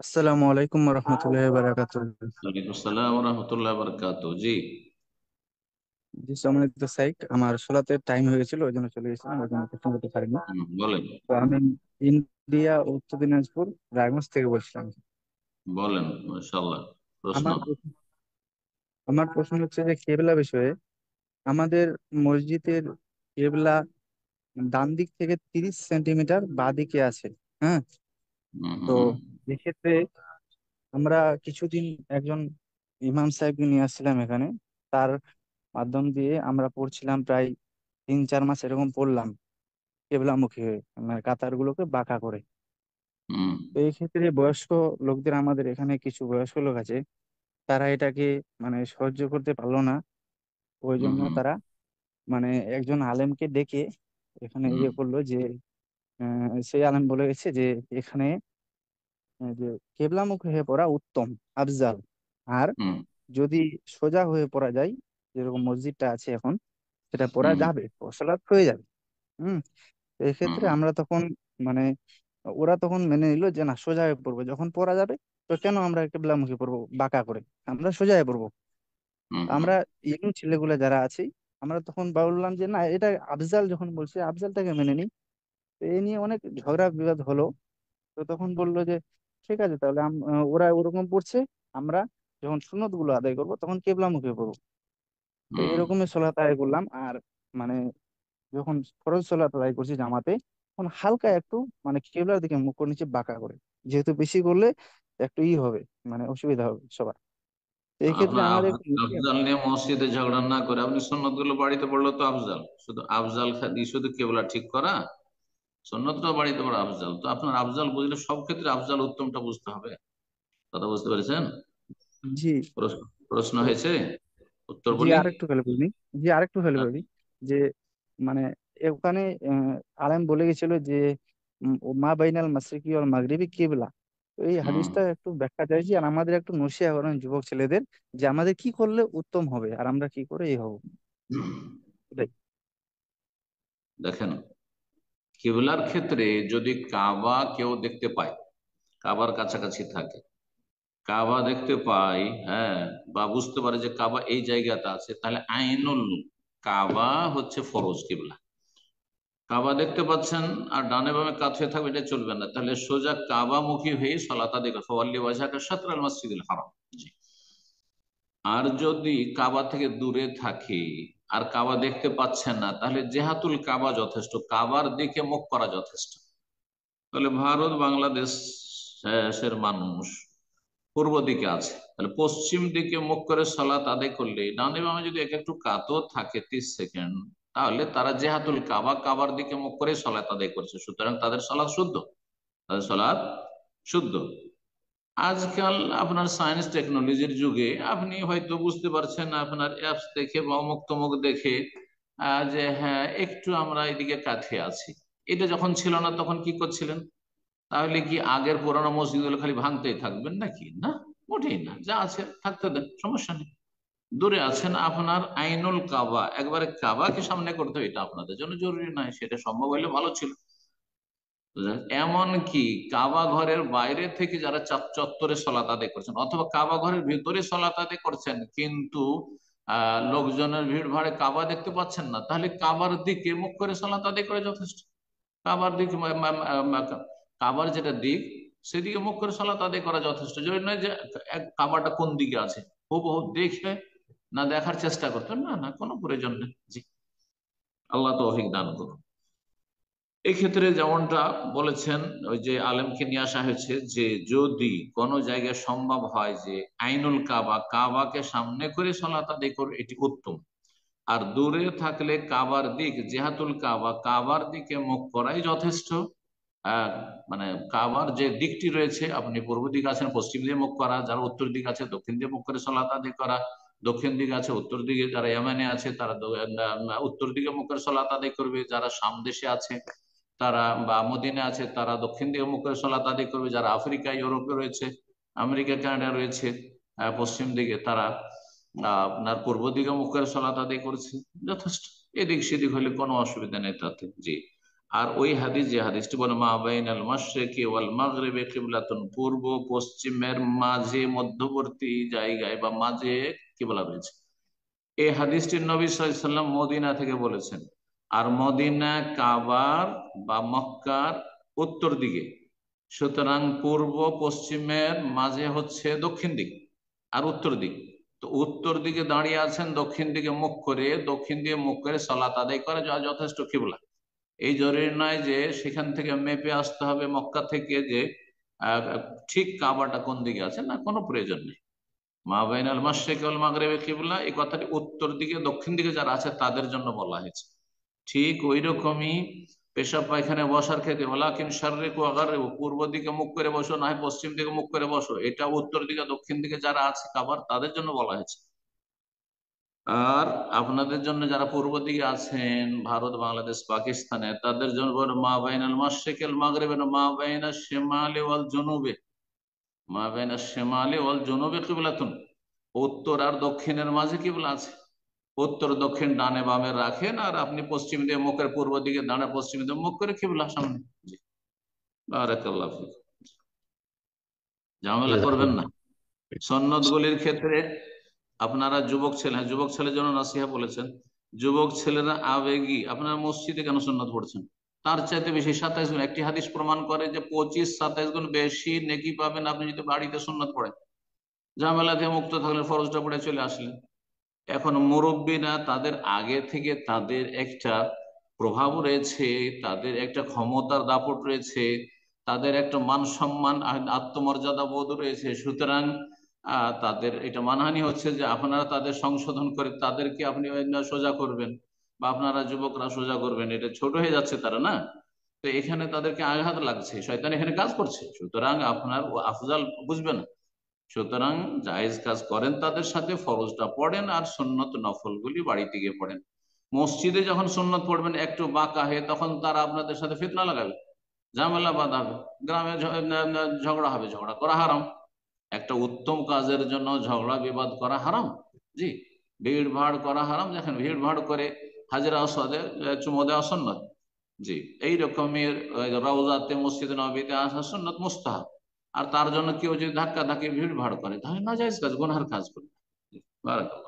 আসসালামু আলাইকুম রহমতুল্লাহ বারাকাতুহ। ওয়ালাইকুম আসসালাম রহমতুল্লাহ বরকাত। জি। জি, সম্মানিত সাইক, আমার সোলাতের টাইম হয়ে গেছিল, ওই জন্য চলে গেছিলাম, ওই জন্য প্রশ্ন করতে পারিনি। বলেন। তো আমি ইন্ডিয়া উত্তর দিনাজপুর রায়গঞ্জ থেকে বলছিলাম। বলেন, মাশাআল্লাহ। প্রশ্ন। আমার আমার প্রশ্ন হচ্ছে যে কেবলা বিষয়ে। আমাদের মসজিদের কেবলা ডান দিক থেকে 30 সেন্টিমিটার বাঁ দিকে আছে। হ্যাঁ। হুম তো হুম এক্ষেত্রে আমরা কিছুদিন একজন ইমাম সাহেবকে নিয়ে আসছিলাম এখানে। তার মাধ্যম দিয়ে আমরা পড়ছিলাম, প্রায় 3-4 মাস এরকম পড়লাম কেবলামুখী হয়ে, মানে কাতারগুলোকে বাঁকা করে। হুম তো এই ক্ষেত্রে বয়স্ক লোকদের, আমাদের এখানে কিছু বয়স্ক লোক আছে, তারা এটাকে মানে সহ্য করতে পারলো না। ওই হুম জন্য হুম তারা মানে একজন আলেমকে ডেকে এখানে হুম ইয়ে করলো যে সেই আলেম বলে গেছে যে এখানে যে কেবলামুখী হয়ে পড়া উত্তম, আফজাল। আর হুম যদি সোজা হয়ে পড়া যায়, যেরকম মসজিদটা আছে এখন, সেটা পড়া হুম যাবে, সালাত হয়ে যাবে। হুম। তো হুম এক্ষেত্রে হুম আমরা তখন মানে ওরা তখন মেনে নিল যে না, সোজা হয়ে পড়বো, যখন পড়া যাবে তো কেন আমরা কেবলামুখী পড়বো বাঁকা করে, আমরা সোজা হয়ে পড়বো। হুম হুম আমরা ইয়ং ছেলেগুলো যারা আছি, আমরা তখন বললাম যে না, এটা আফজাল যখন বলছে আফজালটাকে মেনে নিই। তো এই নিয়ে অনেক ঝগড়া বিবাদ হলো। তো তখন বললো যে ঠিক আছে, তাহলে ওরা ওরকম পড়ছে, আমরা যখন সুন্নত গুলো আদায় করবো তখন কেবলামুখী পড়বো। তো হুম। এরকমই সলাত আদায় করলাম। আর মানে যখন ফরজ সলাত আদায় করছি জামাতে, তখন হালকা একটু মানে কেবলার দিকে মুখ করে নিচে বাঁকা করে, যেহেতু বেশি করলে একটু হবে, মানে অসুবিধা হবে সবার। তো এই ক্ষেত্রে আপনার আমাদের একটু আফজাল নিয়ে মসজিদে ঝগড়া না করে আপনি সুন্নত গুলো বাড়িতে পড়লো তো আফজাল। শুধু আফজাল খালি শুধু কেবলা ঠিক করা, সুন্নতটা বাড়িতে পড়া আফজাল। তো আপনার আফজাল বুঝলে সব ক্ষেত্রে আফজাল উত্তমটা বুঝতে হবে। কথা বুঝতে পেরেছেন? জি। প্রশ্ন প্রশ্ন তো হয়েছে, উত্তর জি, বলি। আরেকটু খেলে বলি। জি, আরেকটু খেলে বলি যে মানে ওখানে আলেম বলে গেছিল যে মা বাইনাল মাশরিকি ওয়াল মাগরিবি কিবলা। তো এই হুম হাদিসটা একটু ব্যাখ্যা চাইছি, আর আমাদের একটু নসিহত করেন যুবক ছেলেদের, যে আমাদের কি করলে উত্তম হবে আর আমরা কি করে এই হবো, এটাই। দেখেন, কিবলার ক্ষেত্রে যদি কাবা কেউ দেখতে পায়, কাবার কাছাকাছি থাকে, কাবা দেখতে পাই, হ্যাঁ, বা বুঝতে পারে যে কাবা এই জায়গাতে আছে, তাহলে আইনুল কাবা হচ্ছে ফরজ কিবলা। কাবা দেখতে পাচ্ছেন আর ডানে বামে কাত হয়ে থাকবে, এটা চলবে না। তাহলে সোজা কাবা মুখী হয়ে সলাত আদায় করতে, ওয়াল্লি ওয়াজহাকা শাতরাল মাসজিদুল হারাম। জি। আর যদি কাবা থেকে দূরে থাকে আর কাবা দেখতে পাচ্ছেন না, তাহলে জেহাতুল কাবা যথেষ্ট, কাবার দিকে মুখ করা যথেষ্ট। তাহলে ভারত বাংলাদেশ এর মানুষ পূর্ব দিকে আছে, তাহলে পশ্চিম দিকে মুখ করে সালাত আদায় করলে ডানে বামে যদি এক একটু কাতও থাকে 30 সেকেন্ড, তাহলে তারা জেহাতুল কাবা, কাবার দিকে মুখ করে সালাত আদায় করছে, সুতরাং তাদের সালাত শুদ্ধ, তাদের সালাত শুদ্ধ। আজকাল আপনার সায়েন্স টেকনোলজির যুগে আপনি হয়তো বুঝতে পারছেন আপনার অ্যাপস দেখে বা অমুক তমুক দেখে, যে হ্যাঁ একটু আমরা এদিকে কাছে আছি। এটা যখন ছিল না তখন কি করছিলেন? তাহলে কি আগের পুরানো মসজিদগুলো খালি ভাঙতেই থাকবেন নাকি? না, মোটেই না। যা আছে থাকতে দেন, সমস্যা নেই। দূরে আছেন, আপনার আইনুল কাবা, একবারে কাবাকে সামনে করতে হবে, এটা আপনাদের জন্য জরুরি নয়, সেটা সম্ভব হলে ভালো ছিল। এমন কি কাবা ঘরের বাইরে থেকে যারা চত্বরে সলাত আদায় করছেন অথবা কাবা ঘরের ভিতরে সলাত আদায় করছেন, কিন্তু লোকজনের ভিড় ভাড়ে কাবা দেখতে পাচ্ছেন না, তাহলে কাবার দিকে মুখ করে সলাত আদায় করে যথেষ্ট। কাবার দিক কাবার যেটা দিক, সেদিকে মুখ করে সালাত আদায় করা যথেষ্ট। যদি নয় যে কাবাটা কোন দিকে আছে হুবহু দেখে না দেখার চেষ্টা করতে, না না, কোনো প্রয়োজন নেই। জি। আল্লাহ তৌফিক দান করুন। এক্ষেত্রে যেমনটা বলেছেন, ওই যে আলেমকে নিয়ে আসা হয়েছে, যে যদি কোনো জায়গায় সম্ভব হয় যে আইনুল কাবা, কাবাকে সামনে করে সালাত আদায় করে, এটি উত্তম। আর দূরে থাকলে কাবার দিক, জেহাতুল কাবা, কাবার দিকে মুখ করাই যথেষ্ট। আহ, মানে কাবার যে দিকটি রয়েছে, আপনি পূর্ব দিক আছেন পশ্চিম দিয়ে মুখ করা, যারা উত্তর দিক আছে দক্ষিণ দিয়ে মুখ করে সালাত আদায় করা, দক্ষিণ দিকে আছে উত্তর দিকে, যারা ইয়ামানে আছে তারা উত্তর দিকে মুখ করে সালাত আদায় করবে, যারা সাম দেশে আছে তারা বা মদিনে আছে তারা দক্ষিণ দিকে মুখ করে সালাত আদায় করবে, যারা আফ্রিকা ইউরোপে রয়েছে, আমেরিকা কানাডা রয়েছে পশ্চিম দিকে, তারা আপনার পূর্ব দিকে মুখ করে সালাত আদায় করছে, যথেষ্ট। এদিক সেদিক হলে কোনো অসুবিধা নেই তাতে। জি। আর ওই হাদিস, যে হাদিসটি বলে মা বাইনাল মাশরিকি ওয়াল মাগরিবি কিবলাতুন, পূর্ব পশ্চিমের মাঝে মধ্যবর্তী জায়গায় বা মাঝে কিবলা রয়েছে, এই হাদিসটি নবী সাল্লাল্লাহু আলাইহি সাল্লাম মদিনা থেকে বলেছেন। আর মদিনা কাবার বা মক্কার উত্তর দিকে, সুতরাং পূর্ব পশ্চিমের মাঝে হচ্ছে দক্ষিণ দিক আর উত্তর দিক। তো উত্তর দিকে দাঁড়িয়ে আছেন, দক্ষিণ দিকে মুখ করে, দক্ষিণ দিয়ে মুখ করে সালাত আদায় করা যথেষ্ট কিবলা। এই জরুরি নয় যে সেখান থেকে মেপে আসতে হবে মক্কা থেকে যে আহ, ঠিক কাবাটা কোন দিকে আছে, না, কোনো প্রয়োজন নেই। মা বাইনাল মাশরিক ওয়াল মাগরিবি কিবলা, এই কথাটি উত্তর দিকে দক্ষিণ দিকে যারা আছে তাদের জন্য বলা হয়েছে। ঠিক ওই রকমই পেশাব পায়খানে বসার ক্ষেত্রে ওয়ালাকিন শাররিকু ওয়া গাররিবু, পূর্ব দিকে মুখ করে বসো, না হয় পশ্চিম দিকে মুখ করে বসো, এটা উত্তর দিকে দক্ষিণ দিকে যারা আছে কাবার তাদের জন্য বলা হয়েছে। আর আপনাদের জন্য যারা পূর্ব দিকে আছেন, ভারত, বাংলাদেশ, পাকিস্তানে, তাদের জন্য বলো মা বাইনাল মাশরিক ওয়াল মাগরিবি, মা বাইনাশ শিমালি ওয়াল জুনুবে, মা বাইনাশ শিমালি ওয়াল জুনুবে কিবলাতুন, উত্তর আর দক্ষিণের মাঝে কিবলা আছে। উত্তর দক্ষিণ ডানে বামে রাখেন, আর আপনি পশ্চিম দিয়ে মুখের, পূর্ব দিকে দাঁড়া, পশ্চিম দিয়ে মুখ করে কিবলা সামনে। জি, বারাকাল্লাহ ফিক। ঝামেলা করবেন না। সন্ন্যত গুলির ক্ষেত্রে আপনারা যুবক ছেলে, হ্যাঁ, যুবক ছেলের জন্য নসিহা বলেছেন, যুবক ছেলেরা আবেগী, আপনারা মসজিদে কেন সুন্নত পড়ছেন? তার চাইতে বেশি 27 গুণ, একটি হাদিস প্রমাণ করে যে 25-27 গুণ বেশি নেকি পাবেন আপনি যদি বাড়িতে সুন্নত পড়েন। ঝামেলা থেকে মুক্ত থাকলে ফরজটা পড়ে চলে আসলেন। এখন মুরব্বীরা, তাদের আগে থেকে তাদের একটা প্রভাব রয়েছে, তাদের একটা ক্ষমতার দাপট রয়েছে, তাদের একটা মান সম্মান আত্মমর্যাদা বোধ রয়েছে, সুতরাং তাদের এটা মানহানি হচ্ছে যে আপনারা তাদের সংশোধন করে তাদেরকে আপনি সোজা করবেন, বা আপনারা যুবকরা সোজা করবেন, এটা ছোট হয়ে যাচ্ছে তারা, না? তো এখানে তাদেরকে আঘাত লাগছে, শয়তান এখানে কাজ করছে, সুতরাং আপনার আফজাল বুঝবে না। সুতরাং জায়েজ কাজ করেন, তাদের সাথে ফরজটা পড়েন, আর সুন্নত নফলগুলি বাড়িতে গিয়ে পড়েন। মসজিদে যখন সুন্নত পড়বেন একটু বাঁকা হয়ে, তখন তারা আপনাদের সাথে ফিতনা লাগাবে, ঝামেলা বাঁধাবে, গ্রামে ঝগড়া হবে, ঝগড়া করা হারাম। একটা উত্তম কাজের জন্য ঝগড়া বিবাদ করা হারাম। জি, ভিড় ভাড় করা হারাম, দেখেন ভিড় ভাড় করে হাজরা আসওয়াদে চুমো দেওয়া সুন্নত। জি, এই রকমের রওজাতে, মসজিদে নববীতে আসা সুন্নত মুস্তাহাব। আর তার জন্য কেউ যদি ধাক্কা ধাক্কি ভিড় ভাড় করে, তাহলে নাজায়েজ কাজ, গুনহার কাজ করবে। বারাকাল্লাহ।